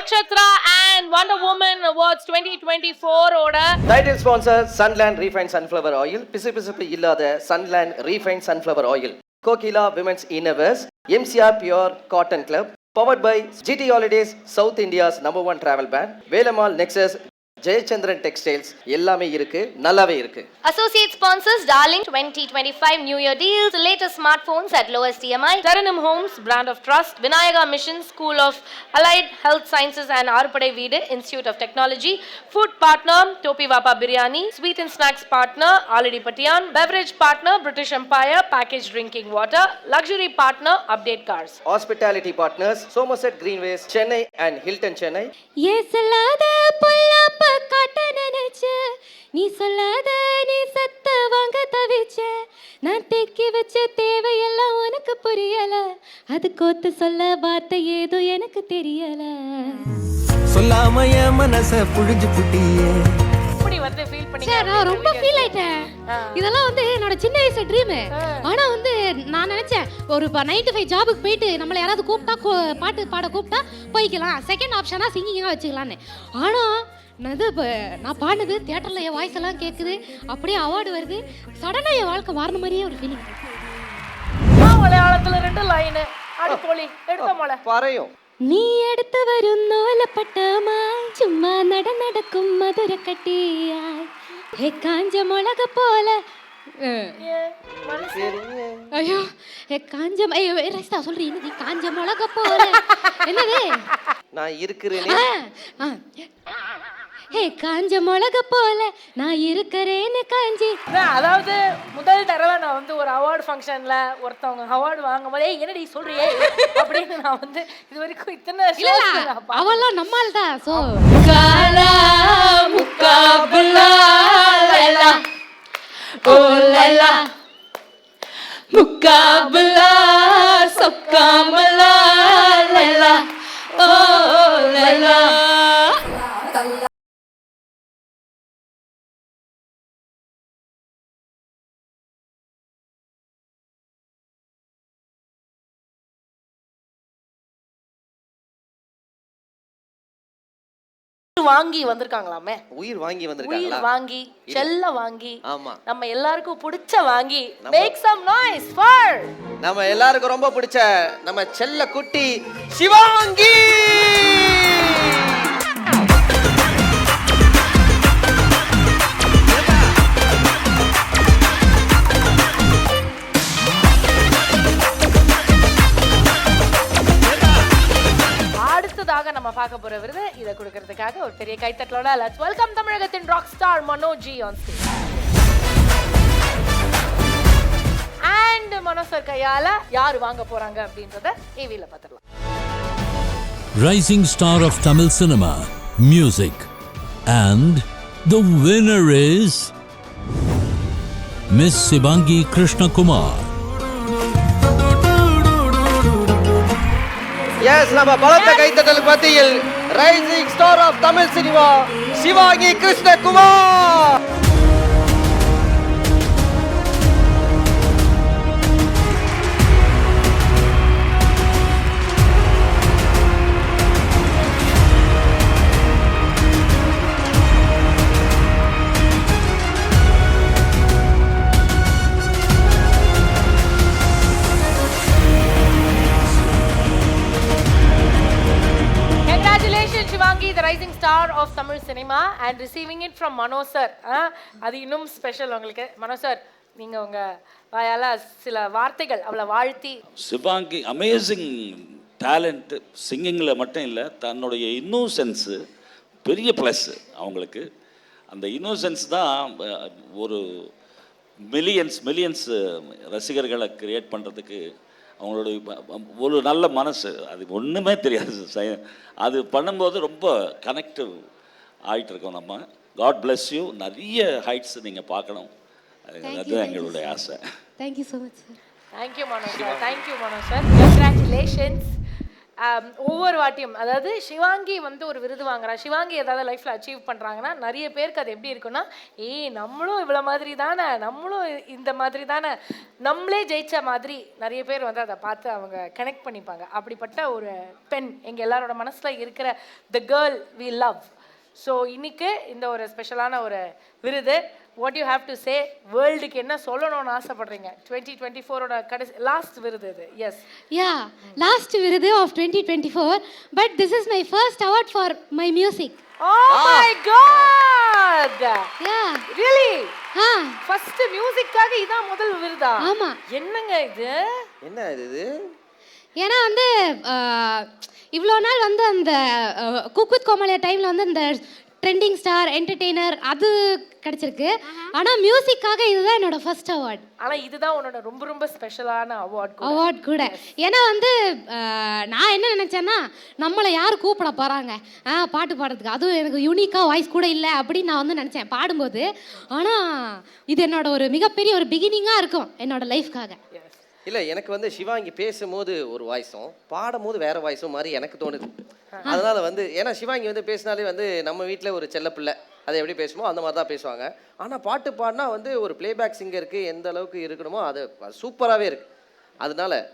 Nakshatra and Wonder Woman Awards 2024 ஓட title sponsor Sunland Refined Sunflower Oil, பிசுபிசுப்பு இல்லாத Sunland Refined Sunflower Oil, Kokila Women's Innerwears, MCR Pure Cotton Club, powered by GT Holidays, South India's #1 travel brand, Velamal Nexus, Jayachandran textiles எல்லாமே இருக்கு, நல்லாவே இருக்கு. Associate sponsors Darling 2025 New Year deals, latest smartphones at lowest EMI. Taranum Homes, brand of trust. Vinayaka Mission, School of Allied Health Sciences and Arupadai Veedu, Institute of Technology. Food partner, Topi Vapa Biryani. Sweet and snacks partner, Alidi Patian. Beverage partner, British Empire, packaged drinking water. Luxury partner, Update Cars. Hospitality partners, Somerset Greenways, Chennai and Hilton Chennai. காட்ட நினைச்ச நீ சொல்லாத நீ சத்த வாங்க தவிச்ச நான் தேக்கி வச்ச தேவையெல்லாம் உனக்கு புரியல அது கோத்து சொல்ல வார்த்தை ஏதோ எனக்கு தெரியல சொல்லாம என் மனச புழிஞ்சு புட்டியே இப்படி வந்து ஃபீல் பண்ணி நான் ரொம்ப ஃபீல் ஆயிட்டேன். இதெல்லாம் வந்து என்னோட சின்ன வயசு ட்ரீம். ஆனா வந்து நான் நினைச்சேன் ஒரு 9 to 5 ஜாபுக்கு போயிட்டு நம்மள யாராவது கூப்பிட்டா பாட்டு பாட கூப்பிட்டா போய்க்கலாம், செகண்ட் ஆப்ஷனா சிங்கிங்கா வச்சுக்கலான்னு. ஆனா நான் பாடுனது தியேட்டர்ல என் வாய்ஸ் எல்லாம் கேட்குது, அப்படியே அவார்டு வருது. சடனா என் வாழ்க்கை மாறின மாதிரியே ஒரு ஃபீலிங். மலையாளத்துல 2 லைன் அடிப்பொலி எடுத்த மலை பறையும். நீ எடுத்து வரும் நோலப்பட்டமாய் சும்மா நடக்கும் மதுர கட்டியாய் ஹே காஞ்ச மிளக போல. ஐயோ காஞ்ச ரைஸ்தா சொல்றீ என்னது காஞ்ச மிளக போல என்னது நான் இருக்கிறேனே. ஹே காஞ்ச மிளக போல நான் இருக்கிறேன்னு காஞ்சி. அதாவது முதல் தடவை நான் வந்து ஒரு அவார்டு ஃபங்க்ஷன்ல ஒருத்தவங்க அவார்டு வாங்கும் போதே என்னடி சொல்றியே அப்படின்னு நான் வந்து இது வரைக்கும் இத்தனை அவெல்லாம் நம்மால் தான். சோ காலா முக்காபுலா லைலா ஓ லைலா முக்காபுலா சொக்காமலா லைலா ஓ லைலா. வாங்கி வந்திருக்காங்களாமே, உயிர் வாங்கி உயிர் வந்திருக்காங்களா? வாங்கி செல்ல வாங்கி ஆமா, நம்ம எல்லாருக்கும் பிடிச்ச வாங்கி மேக் சம் நாய்ஸ் ஃபார் நம்ம எல்லாருக்கும் ரொம்ப பிடிச்ச நம்ம செல்ல குட்டி சிவாங்கி. அடுத்ததாக நம்ம பார்க்க போற விருது இதை கொடுக்கறதுக்காக ஒரு பெரிய கைத்தட்டலோட லெட்ஸ் வெல்கம் தமிழகத்தின் rock star Mano ji on stage. And Mano sir கையால யார் வாங்க போறாங்க அப்படின்றத டிவில பார்த்துடலாம். Rising star of Tamil cinema, music, and the winner is Miss Sibangi Krishna Kumar. Yes, நம்ம பலத்த கைத்தட்டலுக்கு மத்தியில் rising star of Tamil cinema Shivangi Krishnakumar. Shivangi, the rising star of Tamil cinema, and receiving it from Mano sir. அது இன்னும் special உங்களுக்கு. மனோ sir, நீங்க உங்க வாயால சில வார்த்தைகள் அவளை வாழ்த்தி. சிவாங்கி அமேசிங் டேலண்ட், சிங்கிங்கில் மட்டும் இல்லை, தன்னுடைய இன்னோசென்ஸு பெரிய ப்ளஸ் அவங்களுக்கு. அந்த இன்னோசென்ஸ் தான் ஒரு மில்லியன்ஸ் ரசிகர்களை கிரியேட் பண்ணுறதுக்கு அவங்களுடைய ஒரு நல்ல மனசு. அது ஒன்றுமே தெரியாது, அது பண்ணும்போது ரொம்ப கனெக்டிவ் ஆகிட்டுருக்கோம் நம்ம. காட் பிளஸ் யூ, நிறைய ஹைட்ஸ் நீங்கள் பார்க்கணும், அதுதான் எங்களுடைய ஆசை. Thank you so much sir. Thank you Mano sir, thank you Mano sir. Congratulations. ஒவ்வொரு வாட்டியும் அதாவது சிவாங்கி வந்து ஒரு விருது வாங்குறா, சிவாங்கி ஏதாவது லைஃப்பில் அச்சீவ் பண்ணுறாங்கன்னா நிறைய பேருக்கு அது எப்படி இருக்குன்னா, நம்மளும் இவ்வளோ மாதிரி தானே, நம்மளும் இந்த மாதிரி தானே, நம்மளே ஜெயிச்ச மாதிரி நிறைய பேர் வந்து அதை பார்த்து அவங்க கனெக்ட் பண்ணிப்பாங்க. அப்படிப்பட்ட ஒரு பெண் எங்கள் எல்லாரோட மனசில் இருக்கிற the girl we love. So இன்னைக்கு இந்த ஒரு ஸ்பெஷலான ஒரு விருது, what you have to say, வேர்ல்டுக்கு என்ன சொல்லணும்னு ஆசைப்படுறீங்க? 2024ஓட கடைசி லாஸ்ட் விருது இது. எஸ், யா, லாஸ்ட் விருது of 2024, but this is my first award for my music. Oh my God, ya, really? ஆ, ஃபர்ஸ்ட் மியூசிக்காக இதான் முதல் விருதா? ஆமா. என்னங்க இது? என்ன இது? ஏன்னா வந்து இவ்வளோ நாள் வந்து அந்த குக் வித் கோமாளியா டைமில் வந்து அந்த ட்ரெண்டிங் ஸ்டார் என்டர்டெய்னர் அது கிடச்சிருக்கு. ஆனால் மியூசிக்காக இதுதான் என்னோட ஃபர்ஸ்ட் அவார்ட். ஆனால் இதுதான் உன்னோட ரொம்ப ரொம்ப ஸ்பெஷலான அவார்ட் கூட. ஏன்னா வந்து நான் என்ன நினச்சேன்னா, நம்மளை யார் கூப்பிட போகிறாங்க பாட்டு பாடுறதுக்கு, அதுவும் எனக்கு யூனிக்காக வாய்ஸ் கூட இல்லை அப்படின்னு நான் வந்து நினச்சேன் பாடும்போது. ஆனால் இது என்னோட ஒரு மிகப்பெரிய ஒரு பிகினிங்காக இருக்கும் என்னோட லைஃப்காக. இல்லை, எனக்கு வந்து சிவாங்கி பேசும்போது ஒரு வாய்ஸும் பாடும்போது வேற வாய்ஸும் மாதிரி எனக்கு தோணுது. அதனால வந்து ஏன்னா சிவாங்கி வந்து பேசினாலே வந்து நம்ம வீட்டில் ஒரு செல்ல பிள்ளை அதை எப்படி பேசுமோ அந்த மாதிரி தான் பேசுவாங்க. ஆனால் பாட்டு பாடினா வந்து ஒரு பிளேபேக் சிங்கருக்கு எந்த அளவுக்கு இருக்கணுமோ அது சூப்பராகவே இருக்குது. அதனால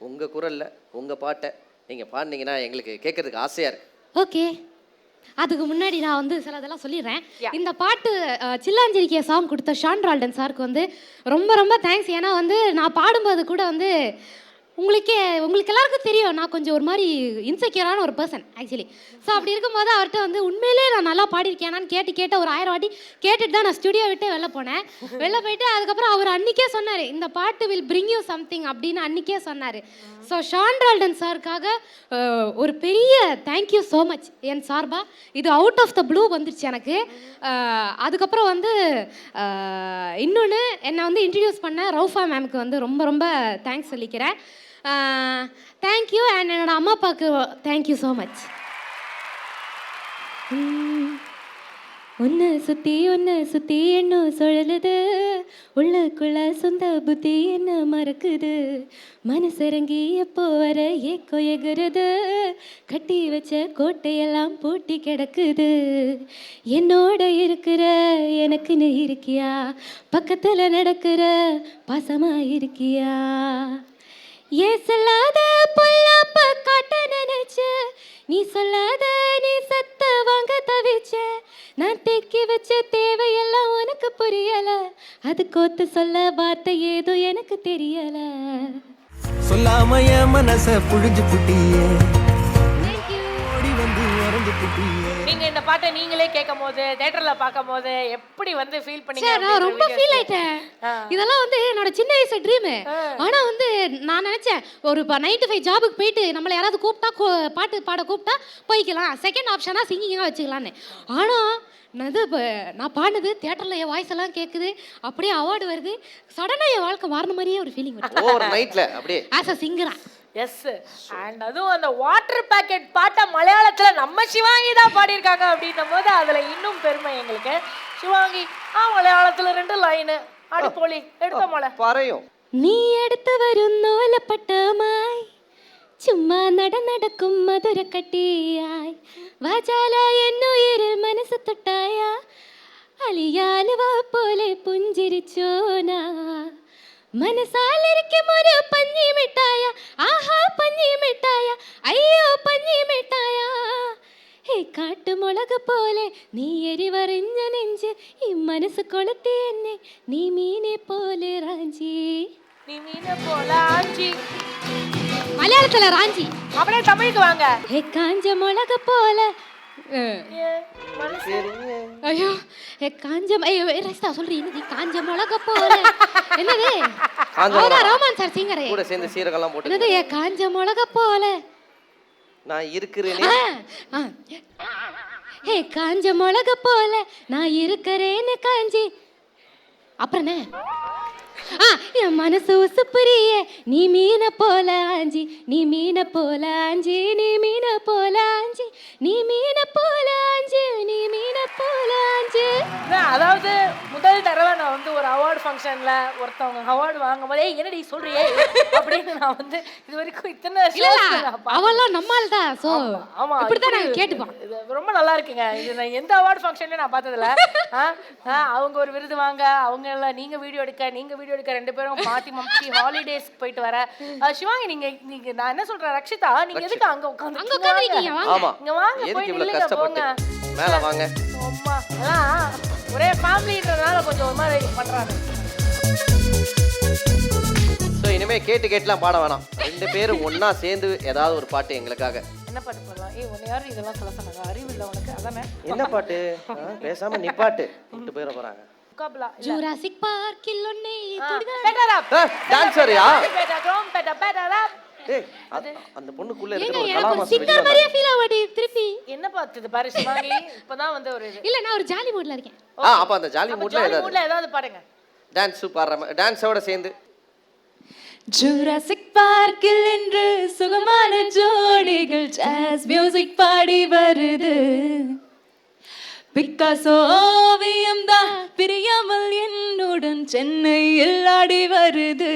உங்கள் குரலில் உங்கள் பாட்டை நீங்கள் பாடினீங்கன்னா எங்களுக்கு கேட்கறதுக்கு ஆசையாக இருக்குது. ஓகே, அதுக்கு முன்னாடி நான் வந்து சிலதெல்லாம் சொல்லிடுறேன். இந்த பாட்டு சில்லாஞ்சிரிக்கிய சாங் கொடுத்த ஷான் ரால்டன் சாருக்கு வந்து ரொம்ப ரொம்ப தேங்க்ஸ். ஏன்னா வந்து நான் பாடும்போது கூட வந்து உங்களுக்கு எல்லாருக்கும் தெரியும் நான் கொஞ்சம் ஒரு மாதிரி இன்செக்யூரான ஒரு பர்சன் ஆக்சுவலி. ஸோ அப்படி இருக்கும்போது அவர்கிட்ட வந்து உண்மையிலே நான் நல்லா பாடியிருக்கேனான்னு கேட்டு ஒரு 1000 வாட்டி கேட்டுட்டு தான் நான் ஸ்டுடியோ விட்டு வெளில போனேன். வெளில போயிட்டு அதுக்கப்புறம் அவர் அன்றைக்கே சொன்னார், இந்த பாட்டு வில் பிரிங் யூ சம்திங் அப்படின்னு அன்றைக்கே சொன்னார். ஸோ ஷான் ரால்டன் சாருக்காக ஒரு பெரிய தேங்க்யூ ஸோ மச் என் சார்பா. இது அவுட் ஆஃப் த ப்ளூ வந்துருச்சு எனக்கு. அதுக்கப்புறம் வந்து இன்னொன்று என்னை வந்து இன்ட்ரடியூஸ் பண்ண ரவுஃபா மேமுக்கு வந்து ரொம்ப ரொம்ப தேங்க்ஸ் சொல்லிக்கிறேன். தேங்க்யூ. அண்ட் என்னோட அம்மா அப்பாவுக்கு தேங்க்யூ ஸோ மச். ஒன்று சுற்றி என்ன சுழலுது, உள்ளுக்குள்ள சொந்த புத்தி என்ன மறக்குது, மனசிறங்கி எப்போ வர ஏக்கோ எகுறது, கட்டி வச்ச கோட்டையெல்லாம் பூட்டி கிடக்குது, என்னோட இருக்கிற எனக்குன்னு இருக்கியா, பக்கத்தில் நடக்கிற பாசமா இருக்கியா, ஏன் சொல்லாத பொல்லாப்ப காட்ட நினைச்ச, நீ சொல்லாத நீ சத்த வாங்க தவிச்ச, நான் தேக்கி வச்ச தேவையெல்லாம் உனக்கு புரியல, அது கோத்து சொல்ல வார்த்தை ஏதோ எனக்கு தெரியல. சொல்லாம என் மனச புழிஞ்சு புட்டியே, ஓடி வந்து உறஞ்சு புட்டியே. நீங்க இந்த பாட்டை நீங்களே கேட்கும் போது தியேட்டர்ல பார்க்கும் போது எப்படி வந்து ஃபீல் பண்ணீங்க? நான் ரொம்ப ஃபீல் ஆயிட்டேன். இதெல்லாம் வந்து என்னோட சின்ன வயசு ட்ரீம். ஆனா வந்து நான் நினைச்சேன் ஒரு 9 to 5 ஜாபுக்கு போயிட்டு நம்மள யாராவது கூப்பிட்டா பாட்டு பாட கூப்பிட்டா போய்க்கலாம், செகண்ட் ஆப்ஷனா சிங்கிங்கா வச்சுக்கலான்னு. ஆனா நான் பாடுனது தியேட்டர்ல என் வாய்ஸ் எல்லாம் கேட்குது, அப்படியே அவார்டு வருது, சடனா என் வாழ்க்கை மாறின மாதிரியே ஒரு ஃபீலிங் வருது ஓவர் நைட்ல அப்படியே ஆஸ் அ சிங்கரா. எஸ், அண்ட் அதுவும் அந்த வாட்டர் பேக்கெட் பாட்டை மலையாளத்துல நம்ம சிவாங்கி தான் பாடியிருக்காங்க அப்படின்னும் போது அதுல இன்னும் பெருமை எங்களுக்கு. சிவாங்கி மலையாளத்துல 2 லைனு அடிப்பொலி எடுத்த மலை பறையும். நீ எடுத்து வரும் நூலப்பட்டமாய் சும்மா நடக்கும் மதுர கட்டியாய், வாஜால என்னுயிரில் மனசு தொட்டாயா, அலியாலுவா போலே புஞ்சிரிச்சோனா, മനസാൽ ഇരിക്കും ഒരു പഞ്ഞി മിഠായ, ആഹാ പഞ്ഞി മിഠായ, അയ്യോ പഞ്ഞി മിഠായ, ഹേ കാട്ടുമുളക് പോലെ നീ എരിവറിഞ്ഞ നെഞ്ച്, ഈ മനസ്സ് കൊളുത്തി എന്നെ നീ മീനെ പോലെ റാഞ്ചി. நீ மீனை போல ஆஞ்சி. மலையாளத்துல ராஞ்சி, அப்படியே தமிழுக்கு வாங்க. ஹே காஞ்ச மிளகு போல, ஐயோ காஞ்ச ரஸ்தா சொல்றீ என்னது காஞ்ச மிளக போல, என்னது அவதான் ரோமான் சார் சிங்கரே கூட சேர்ந்து சீரகெல்லாம் போட்டு என்னது காஞ்ச மிளக போல நான் இருக்கிறேனே, ஹே காஞ்ச மிளக போல நான் இருக்கிறேன்னு காஞ்சி. அப்புறம் என் மனசு உசுப்புரியே நீ மீன போல ஆஞ்சி நீ மீன போல ஆஞ்சி நீ மீன போல ஆஞ்சி நீ மீன போல ஆஞ்சி நீ மீன போல ஆஞ்சி. அதாவது முதல் தடவை நான் வந்து ஒரு அவார்டு ஃபங்க்ஷன்ல ஒருத்தவங்க அவார்டு வாங்கும் போதே என்னடி சொல்றியே அப்படின்னு நான் வந்து இது வரைக்கும் இத்தனை அவெல்லாம் நம்மால் தான். சோ ஆமா இப்படிதான் நான் கேட்டுப்போம். இது ரொம்ப நல்லா இருக்குங்க. இது நான் எந்த அவார்டு ஃபங்க்ஷன்லயும் நான் பார்த்ததில்ல. அவங்க ஒரு விருது வாங்க, அவங்க எல்லாம் நீங்க வீடியோ எடுக்க 2 பேரும் மாத்தி ஹாலிடேஸ்க்கு போயிட்டு வர. சிவாங்கி நீங்க நான் என்ன சொல்றேன் ரக்ஷிதா, நீங்க எதுக்கு அங்க உட்கார்ந்திருக்கீங்க? ஆமா, இங்க வாங்க, எதுக்கு போய் இவ்வளவு நில்லுங்க, கஷ்டப்பட்டு போங்க. மேல வாங்க. அம்மா எல்லாம் ஒரே ஃபேமிலின்றதுனால கொஞ்சம் ஒரு மாதிரி பண்றாங்க. ஸோ இனிமே கேட்டுலாம் பாட வேணாம், 2 பேரும் ஒண்ணா சேர்ந்து ஏதாவது ஒரு பாட்டு எங்களுக்காக. என்ன பாட்டு பாடலாம்? உன்னை யாரும் இதெல்லாம் சொல்ல சொன்னாங்க? அறிவு இல்லை உனக்கு? அதானே. என்ன பாட்டு? பேசாம நீ பாட்டு விட்டு போயிட போறாங்க. முகாபலா ஜூராசிக் பார்க்கில் ஒண்ணே பெட்டர் அப் டான்சரியா? பெட்டர் அப். ஏய் அந்த பொண்ணுக்குள்ள இருக்கிற ஏங்க ஒரு எனக்கு கலாமாஸ் சிங்கா மாதிரியே ஃபீல் ஆவடி திருப்பி. என்ன பாத்துது பாரு சிவாங்கி, இப்பதான் வந்து ஒரு இல்ல நான் ஒரு ஜாலி மூட்ல இருக்கேன். அப்ப அந்த ஜாலி மூட்ல ஏதாவது பாடுங்க. டான்ஸ் பாடுற டான்ஸோட சேர்ந்து. ஜூராசிக் பார்க்கில் என்று சுகமான ஜோடிகள் ஜாஸ் மியூசிக் பாடி வருது. பிக்காசோ ஓவியம் தான் பிரியாமல் என்னுடன் சென்னையில் ஆடி வருது.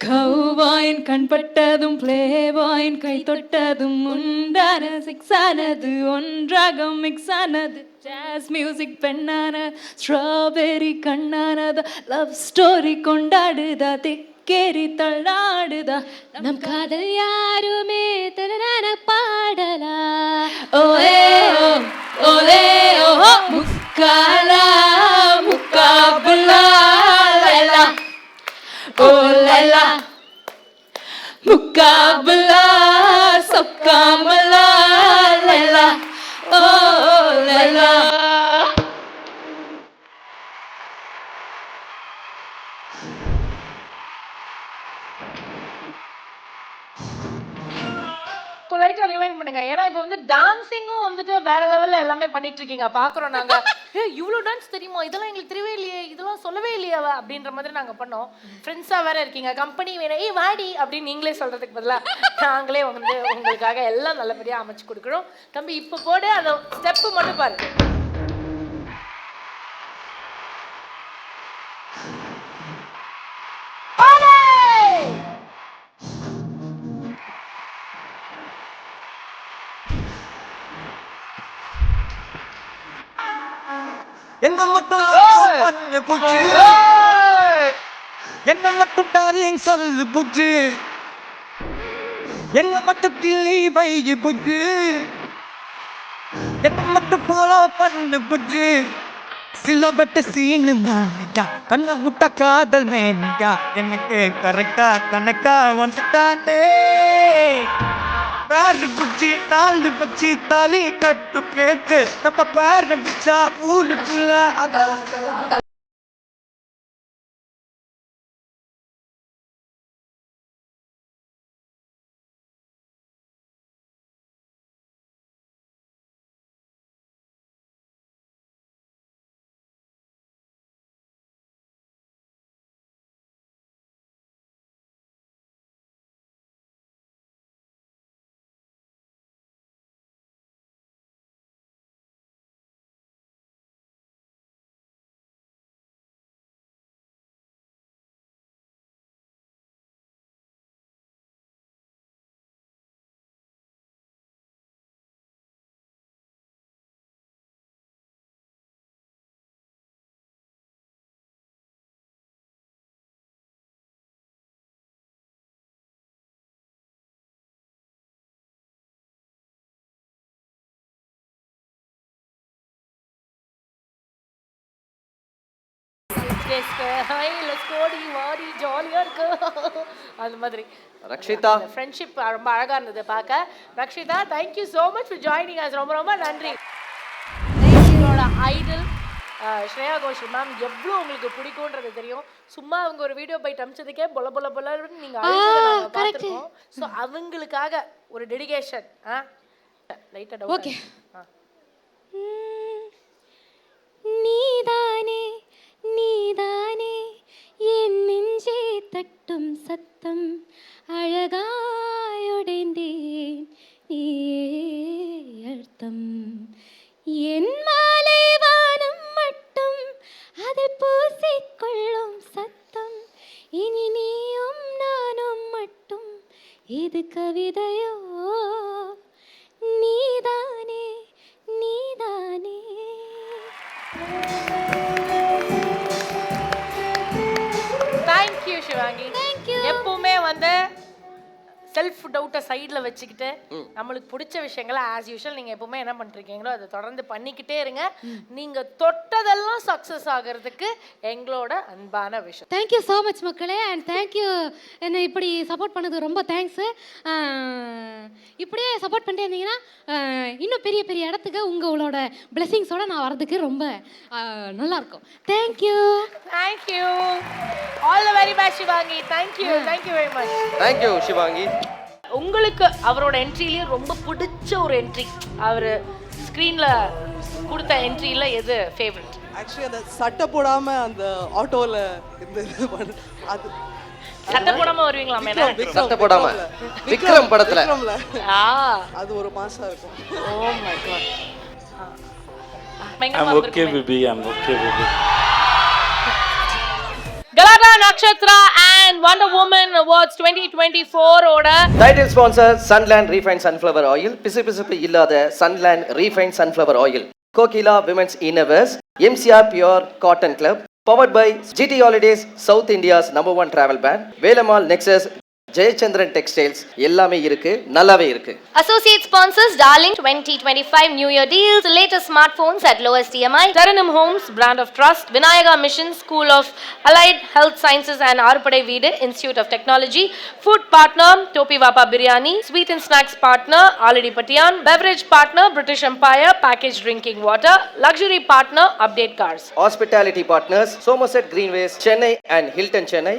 கௌபாயின் கண்பட்டதும் பிளேபாயின் கை தொட்டதும் உண்டான சிக்ஸ் ஆனது, ஒன்றாக மிக்ஸ் ஆனது. ஜாஸ் மியூசிக் பெண்ணான ஸ்ட்ராபெரி கண்ணானதா, லவ் ஸ்டோரி கொண்டாடுதா, திக்கேரி தள்ளாடுதா. நம் காதல் யாருமே தரன பாடலா. ஓலே ஓ ஓலே ஓ முக்காலா முக்காபுலா லைலா ஓ லைலா முக்காபுலா சொக்காமலா லைலா ஓ லைலா. லைட்டா ரிவைண்ட் பண்ணுங்க. ஏன்னா இப்போ வந்து டான்சிங்கும் வந்துட்டு வேற லெவல்ல எல்லாமே பண்ணிட்டு இருக்கீங்க, பாக்குறோம் நாங்க. இவ்வளவு டான்ஸ் தெரியுமா, இதெல்லாம் எங்களுக்கு தெரியவே இல்லையே, இதெல்லாம் சொல்லவே இல்லையா அப்படின்ற மாதிரி நாங்க பண்ணோம். ஃப்ரெண்ட்ஸா வேற இருக்கீங்க, கம்பெனி வேற, வாடி அப்படின்னு நீங்களே சொல்றதுக்கு பதிலா நாங்களே வந்து உங்களுக்காக எல்லாம் நல்லபடியா அமைச்சு கொடுக்குறோம். தம்பி இப்போ போடு, அந்த ஸ்டெப் மட்டும் பாரு. என்ன மட்டும் புச்சு, என்ன மட்டும் டார்லிங் சொல்லு புச்சு, என்ன மட்டும் கிளி வைகி புச்சு, என்ன மட்டும் ஃபாலோ பண்ணு புச்சு. சிலபட்ட சீனு மாட்டா கண்ண விட்ட காதல் வேண்டா, எனக்கு கரெக்டா கணக்கா வந்துட்டானே. பேரு குச்சி நாலு பச்சி தாலி கட்டு கேட்டு நம்ம பேர பிச்சா ஊருக்குள்ள அதான். ஜாலியா இருக்கு அந்த மாதிரி. ரக்ஷிதா ஃப்ரெண்ட்ஷிப் ரொம்ப அழகா இருந்தது பார்க்க. Rakshitha thank you so much for joining us. ரொம்ப ரொம்ப நன்றி. என்னோட ஐடல் ஸ்ரேயா கோஷல் மேம் எவ்வளோ உங்களுக்கு பிடிக்கும்ன்றது தெரியும். சும்மா அவங்க ஒரு வீடியோ போயிட்டு அமிச்சதுக்கே பொல பொல பொலன்னு நீங்கள் பார்த்துருக்கோம். ஸோ அவங்களுக்காக ஒரு டெடிகேஷன். லைட்டாக ஓகே. நீதானே நீதானே இது கவிதையோ நீதானே நீதானே. தேங்க்யூ சிவாங்கி. எப்பவுமே வந்து செல்ஃப் டவுட்டை சைடில் வச்சுக்கிட்டு நம்மளுக்கு பிடிச்ச விஷயங்களை ஆஸ் யூஷுவல் நீங்கள் எப்பவுமே என்ன பண்ணிருக்கீங்களோ அதை தொடர்ந்து பண்ணிக்கிட்டே இருங்க. நீங்கள் தொட்டதெல்லாம் சக்ஸஸ் ஆகிறதுக்கு எங்களோட அன்பான விஷயம். தேங்க்யூ ஸோ மச் மக்களே, அண்ட் தேங்க்யூ என்னை இப்படி சப்போர்ட் பண்ணது ரொம்ப தேங்க்ஸு. இப்படியே சப்போர்ட் பண்ணிட்டே இருந்தீங்கன்னா இன்னும் பெரிய பெரிய இடத்துக்கு உங்களோட பிளெஸிங்ஸோட நான் வரதுக்கு ரொம்ப நல்லாயிருக்கும். Thank you. Thank you. All the very best Shivangi. Thank you. Thank you very much. Thank you Shivangi. உங்களுக்கு அவரோட என்ட்ரிலேயே ரொம்ப பிடிச்ச ஒரு என்ட்ரி, அவர் ஸ்க்ரீனில் கொடுத்த என்ட்ரியில் எது ஃபேவரட்? ஆக்சுவலி அந்த சட்டை போடாம அந்த ஆட்டோவில் இந்த இது பண்ண அது சட்டை போடாம வருவீங்களா மேடம்? சட்டை போடாம விக்ரம் படத்துல. அது ஒரு மாசம் இருக்கும். Oh my God. I'm okay baby, I'm okay baby. Galata Nakshatra and Wonder Woman Awards 2024 ஓட title sponsor Sunland Refined Sunflower Oil. பிசுபிசுப்பு இல்லாத Sunland Refined Sunflower Oil. Kokila Women's Innerwears. MCR Pure Cotton Club. Powered by GT Holidays, South India's #1 travel brand. Velamal Nexus, Jayachandran textiles எல்லாமே இருக்கு, நல்லாவே இருக்கு. Associate sponsors Darling 2025 New Year deals, latest smartphones at lowest EMI. Taranum Homes, Brand of Trust, Vinayaga Mission School of Allied Health Sciences and Arupadai Veedu Institute of Technology, Food Partner Topi Vapa Biryani, Sweet and Snacks Partner Already Patian, Beverage Partner British Empire Packaged Drinking Water, Luxury Partner Update Cars, Hospitality Partners Somerset Greenways, Chennai and Hilton Chennai,